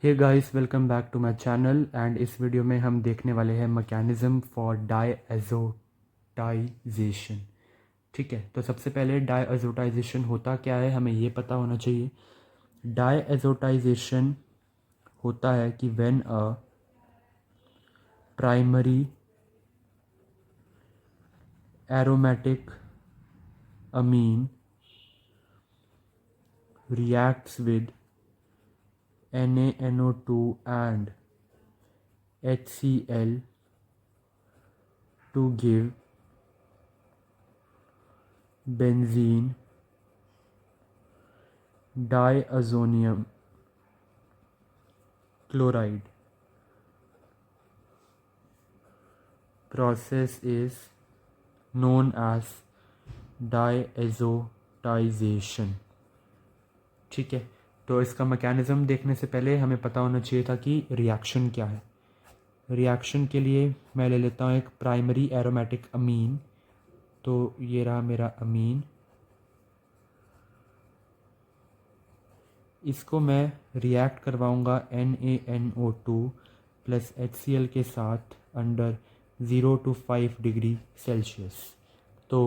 Hey guys, welcome back to my channel. And इस video में हम देखने वाले हैं मैकेनिज़्म फॉर डायज़ोटाइजेशन। ठीक है, तो सबसे पहले डायज़ोटाइजेशन होता क्या है हमें ये पता होना चाहिए। डायज़ोटाइजेशन होता है कि when a primary aromatic amine reacts with NaNO2 and HCl to give benzene diazonium chloride. Process is known as डायज़ोटाइजेशन। ठीक है, तो इसका मैकेनिज़्म देखने से पहले हमें पता होना चाहिए था कि रिएक्शन क्या है। रिएक्शन के लिए मैं ले लेता हूँ एक प्राइमरी एरोमेटिक अमीन। तो ये रहा मेरा अमीन, इसको मैं रिएक्ट करवाऊँगा NaNO2 प्लस HCl के साथ अंडर 0 to 5 डिग्री सेल्सियस। तो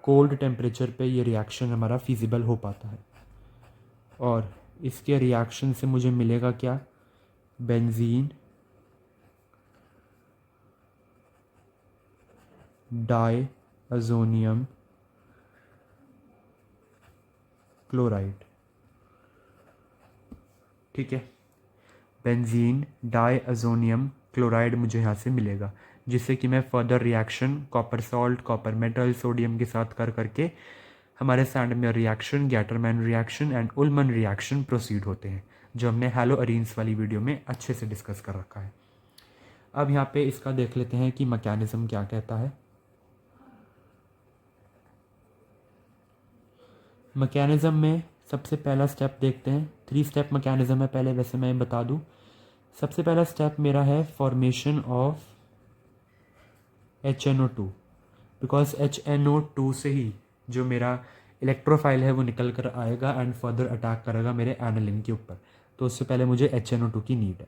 कोल्ड टेम्परेचर पे ये रिएक्शन हमारा फिजिबल हो पाता है। और इसके रिएक्शन से मुझे मिलेगा क्या, बेंजीन डायअज़ोनियम क्लोराइड। ठीक है, बेंजीन डायअज़ोनियम क्लोराइड मुझे यहाँ से मिलेगा, जिससे कि मैं further reaction copper salt, copper metal, sodium के साथ करके हमारे Sandmeyer reaction, Gattermann reaction and Ullman reaction proceed होते हैं, जो हमने हैलो अरीन्स वाली वीडियो में अच्छे से डिस्कस कर रखा है। अब यहाँ पे इसका देख लेते हैं कि मैकेनिज़्म क्या कहता है। मैकेनिज़्म में सबसे पहला स्टेप देखते हैं। 3 स्टेप मैकेनिज़्म है पहले, वैसे मैं बता दूं। सबसे पहला स्टेप मेरा है formation of HNO2, because HNO2 से ही जो मेरा इलेक्ट्रोफाइल है वो निकल कर आएगा एंड फर्दर अटैक करेगा मेरे एनालिन के ऊपर। तो उससे पहले मुझे HNO2 की नीड है।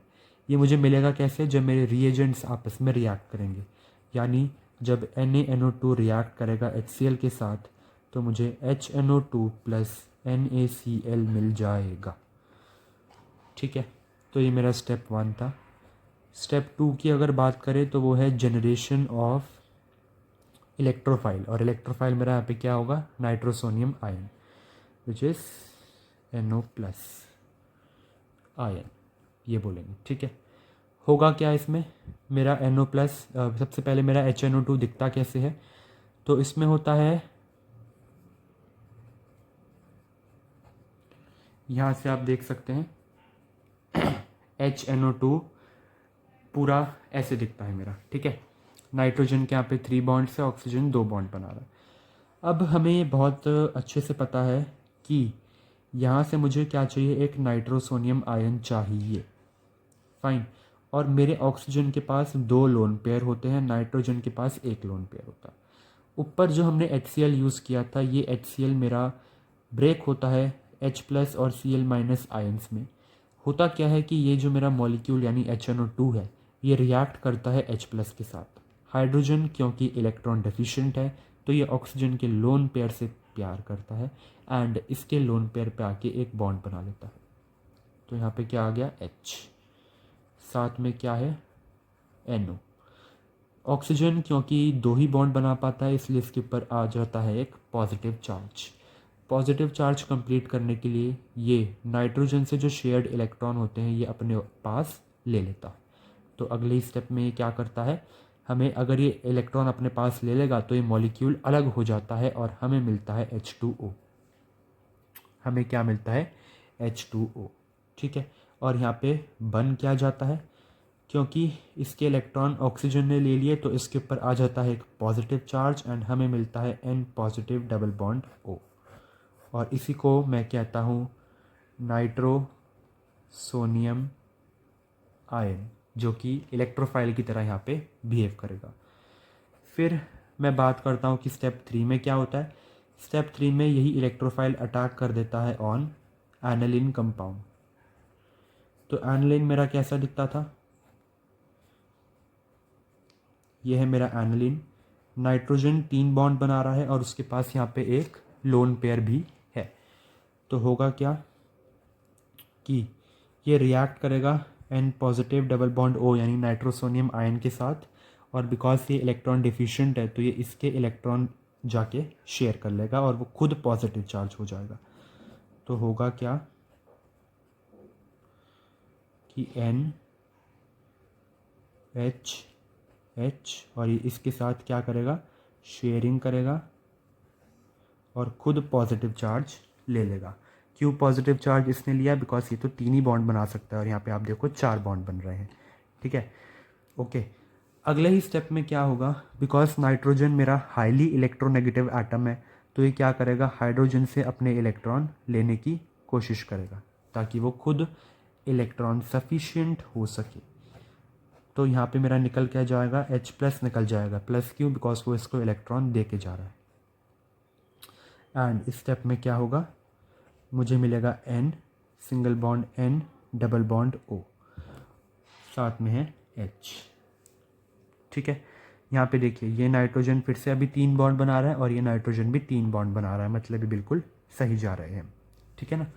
ये मुझे मिलेगा कैसे, जब मेरे रिएजेंट्स आपस में रिएक्ट करेंगे, यानी जब NaNO2 रिएक्ट करेगा HCl के साथ तो मुझे HNO2 प्लस NaCl मिल जाएगा। ठीक है, तो ये मेरा स्टेप 1 था। स्टेप 2 की अगर बात करें तो वो है जनरेशन ऑफ इलेक्ट्रोफाइल, और इलेक्ट्रोफाइल मेरा यहाँ पे क्या होगा, nitrosonium ion, which is NO plus ion, ये बोलेंगे। ठीक है, होगा क्या इसमें, मेरा NO प्लस, सबसे पहले मेरा HNO2 दिखता कैसे है, तो इसमें होता है, यहाँ से आप देख सकते हैं HNO2 पूरा ऐसे दिखता है मेरा। ठीक है, नाइट्रोजन के यहाँ पे 3 बॉन्ड से ऑक्सीजन 2 बॉन्ड बना रहा है। अब हमें ये बहुत अच्छे से पता है कि यहाँ से मुझे क्या चाहिए, एक नाइट्रोसोनियम आयन चाहिए। फाइन, और मेरे ऑक्सीजन के पास 2 लोन पेयर होते हैं, नाइट्रोजन के पास 1 लोन पेयर होता है। ऊपर जो हमने HCl यूज़ किया था, ये HCl मेरा ब्रेक होता है H प्लस और Cl माइनस आयन्स में। होता क्या है कि ये जो मेरा मॉलिक्यूल यानी HNO2 है, ये रिएक्ट करता है H प्लस के साथ। हाइड्रोजन क्योंकि इलेक्ट्रॉन डेफिशिएंट है तो ये ऑक्सीजन के लोन पेयर से प्यार करता है एंड इसके लोन पेयर पे आके एक बॉन्ड बना लेता है। तो यहाँ पे क्या आ गया, H, साथ में क्या है, NO। ऑक्सीजन क्योंकि 2 ही बॉन्ड बना पाता है, इसलिए इसके ऊपर आ जाता है एक positive charge. Positive charge complete करने के लिए ये नाइट्रोजन से जो शेयर्ड इलेक्ट्रॉन होते हैं ये अपने पास ले लेता है। तो अगले स्टेप में ये क्या करता है, हमें अगर ये इलेक्ट्रॉन अपने पास ले लेगा तो ये मॉलिक्यूल अलग हो जाता है और हमें मिलता है H2O। हमें क्या मिलता है, H2O। ठीक है, और यहाँ पे बन क्या जाता है, क्योंकि इसके इलेक्ट्रॉन ऑक्सीजन ने ले लिए तो इसके ऊपर आ जाता है एक पॉजिटिव चार्ज एंड हमें मिलता है N positive double bond O। और इसी को मैं कहता हूँ नाइट्रोसोनियम आयन, जो कि इलेक्ट्रोफाइल की तरह यहाँ पे बिहेव करेगा। फिर मैं बात करता हूँ कि स्टेप 3 में क्या होता है। स्टेप 3 में यही इलेक्ट्रोफाइल अटैक कर देता है ऑन एनालिन कंपाउंड। तो एनालिन मेरा कैसा दिखता था, ये है मेरा एनालिन, नाइट्रोजन 3 बॉन्ड बना रहा है और उसके पास यहाँ पे एक लोन पेयर भी है। तो होगा क्या कि ये रिएक्ट करेगा N positive double bond O यानी नाइट्रोसोनियम आयन के साथ, और बिकॉज ये इलेक्ट्रॉन डिफिशिएंट है तो ये इसके इलेक्ट्रॉन जाके शेयर कर लेगा और वो खुद पॉजिटिव चार्ज हो जाएगा। तो होगा क्या कि N H H और ये इसके साथ क्या करेगा, शेयरिंग करेगा और खुद पॉजिटिव चार्ज ले लेगा। क्यों पॉजिटिव चार्ज इसने लिया, बिकॉज ये तो 3 ही बॉन्ड बना सकता है और यहाँ पे आप देखो 4 बॉन्ड बन रहे हैं। ठीक है, ओके। अगले ही स्टेप में क्या होगा, बिकॉज नाइट्रोजन मेरा हाईली इलेक्ट्रोनेगेटिव एटम है तो ये क्या करेगा, हाइड्रोजन से अपने इलेक्ट्रॉन लेने की कोशिश करेगा ताकि वो खुद इलेक्ट्रॉन सफिशिएंट हो सके। तो यहाँ पे मेरा निकल क्या जाएगा, H+ निकल जाएगा। प्लस क्यों, बिकॉज वो इसको इलेक्ट्रॉन दे के जा रहा है। एंड इस स्टेप में क्या होगा, मुझे मिलेगा N single bond N double bond O, साथ में है H। ठीक है, यहाँ पे देखिए ये नाइट्रोजन फिर से अभी 3 बॉन्ड बना रहा है और ये नाइट्रोजन भी 3 बॉन्ड बना रहा है, मतलब ये बिल्कुल सही जा रहे हैं। ठीक है ना।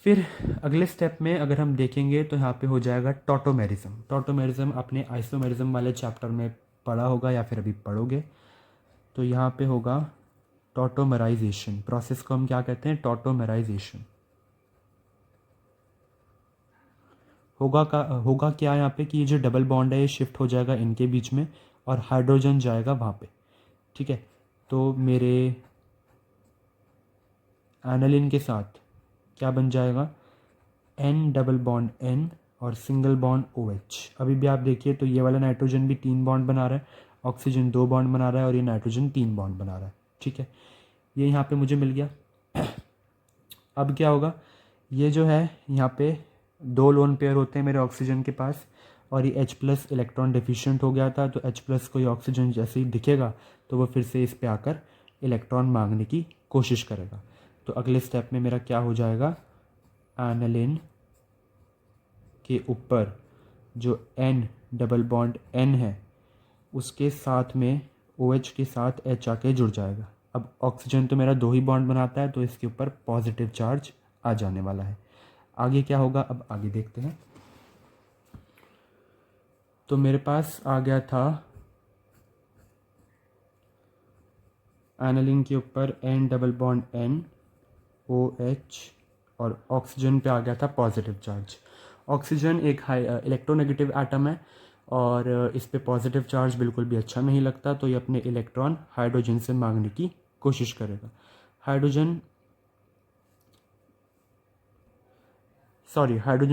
फिर अगले स्टेप में अगर हम देखेंगे तो यहाँ पे हो जाएगा टॉटोमेरिज्म। टॉटोमेरिज्म आपने आइसोमेरिज्म वाले चैप्टर में पढ़ा होगा या फिर अभी पढ़ोगे। तो यहाँ पे होगा टॉटोमेराइजेशन, प्रोसेस को हम क्या कहते हैं, टॉटोमेराइजेशन। होगा क्या यहाँ पे कि ये जो डबल बॉन्ड है ये शिफ्ट हो जाएगा इनके बीच में और हाइड्रोजन जाएगा वहाँ पे। ठीक है, तो मेरे एनालिन के साथ क्या बन जाएगा, N डबल बॉन्ड N और सिंगल बॉन्ड OH। अभी भी आप देखिए तो ये वाला नाइट्रोजन भी 3 बॉन्ड बना रहा है, ऑक्सीजन 2 बॉन्ड बना रहा है और ये नाइट्रोजन 3 बॉन्ड बना रहा है। ठीक है, ये यहाँ पे मुझे मिल गया। अब क्या होगा, ये जो है यहाँ पे 2 लोन पेयर होते हैं मेरे ऑक्सीजन के पास और ये H+ इलेक्ट्रॉन डिफिशिएंट हो गया था, तो H+ को ये ऑक्सीजन जैसे ही दिखेगा तो वो फिर से इस पे आकर इलेक्ट्रॉन मांगने की कोशिश करेगा। तो अगले स्टेप में मेरा क्या हो जाएगा, एनालिन के ऊपर जो N डबल बॉन्ड N है उसके साथ में OH के साथ H आके जुड़ जाएगा। अब ऑक्सीजन तो मेरा 2 ही बॉन्ड बनाता है तो इसके ऊपर पॉजिटिव चार्ज आ जाने वाला है। आगे क्या होगा, अब आगे देखते हैं। तो मेरे पास आ गया था एनालिन के ऊपर N double bond N OH और ऑक्सीजन पे आ गया था पॉजिटिव चार्ज। ऑक्सीजन एक हाई इलेक्ट्रोनेगेटिव एटम है और इस पे पॉजिटिव चार्ज बिल्कुल भी अच्छा नहीं लगता, तो ये अपने इलेक्ट्रॉन हाइड्रोजन से मांगने की कोशिश करेगा। हाइड्रोजन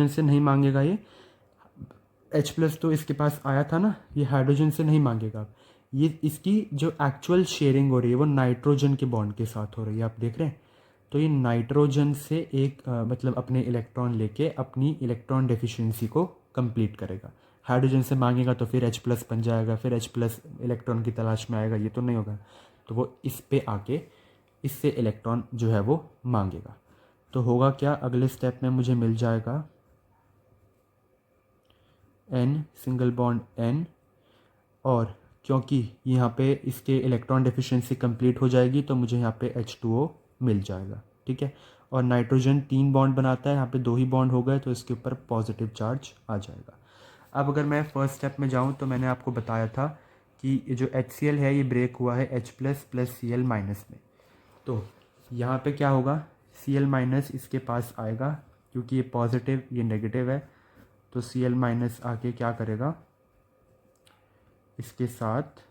से नहीं मांगेगा ये, H+ तो इसके पास आया था ना, ये हाइड्रोजन से नहीं मांगेगा। ये इसकी जो एक्चुअल शेयरिंग हो रही है वो नाइट्रोजन के बॉन्ड के साथ हो रही है, आप देख रहे हैं। तो ये नाइट्रोजन से एक मतलब अपने इलेक्ट्रॉन लेके अपनी इलेक्ट्रॉन डेफिशिएंसी को कंप्लीट करेगा। हाइड्रोजन से मांगेगा तो फिर H+ बन जाएगा, फिर H+ इलेक्ट्रॉन की तलाश में आएगा, ये तो नहीं होगा। तो वो इस पे आके इससे इलेक्ट्रॉन जो है वो मांगेगा। तो होगा क्या, अगले स्टेप में मुझे मिल जाएगा N सिंगल बॉन्ड N, और क्योंकि यहाँ पे इसके इलेक्ट्रॉन डेफिशिएंसी कंप्लीट हो जाएगी तो मुझे यहाँ पे H2O मिल जाएगा। ठीक है, और नाइट्रोजन 3 बॉन्ड बनाता है, यहाँ पे 2 ही बॉन्ड हो गए तो इसके ऊपर पॉजिटिव चार्ज आ जाएगा। अब अगर मैं फर्स्ट स्टेप में जाऊँ तो मैंने आपको बताया था कि ये जो HCl है ये ब्रेक हुआ है H+ प्लस Cl माइनस में। तो यहाँ पे क्या होगा, Cl माइनस इसके पास आएगा क्योंकि ये पॉजिटिव ये नेगेटिव है, तो Cl माइनस आके क्या करेगा, इसके साथ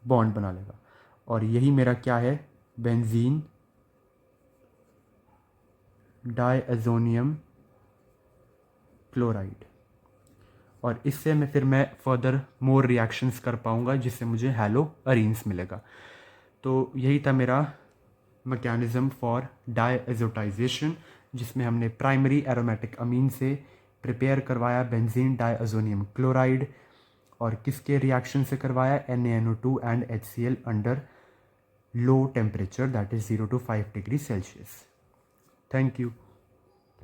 बॉन्ड बना लेगा और यही मेरा क्या है, बेंजीन डायएज़ोनियम क्लोराइड। और इससे मैं फर्दर मोर रिएक्शंस कर पाऊँगा जिससे मुझे हैलो अरीन्स मिलेगा। तो यही था मेरा मैकेनिज़्म फॉर डायएज़ोटाइजेशन, जिसमें हमने प्राइमरी एरोमेटिक अमीन से प्रिपेयर करवाया बेंजीन डायएज़ोनियम क्लोराइड और किसके रिएक्शन से करवाया, NaNO2 and HCl under low temperature that is 0 to 5 degree Celsius. Thank you.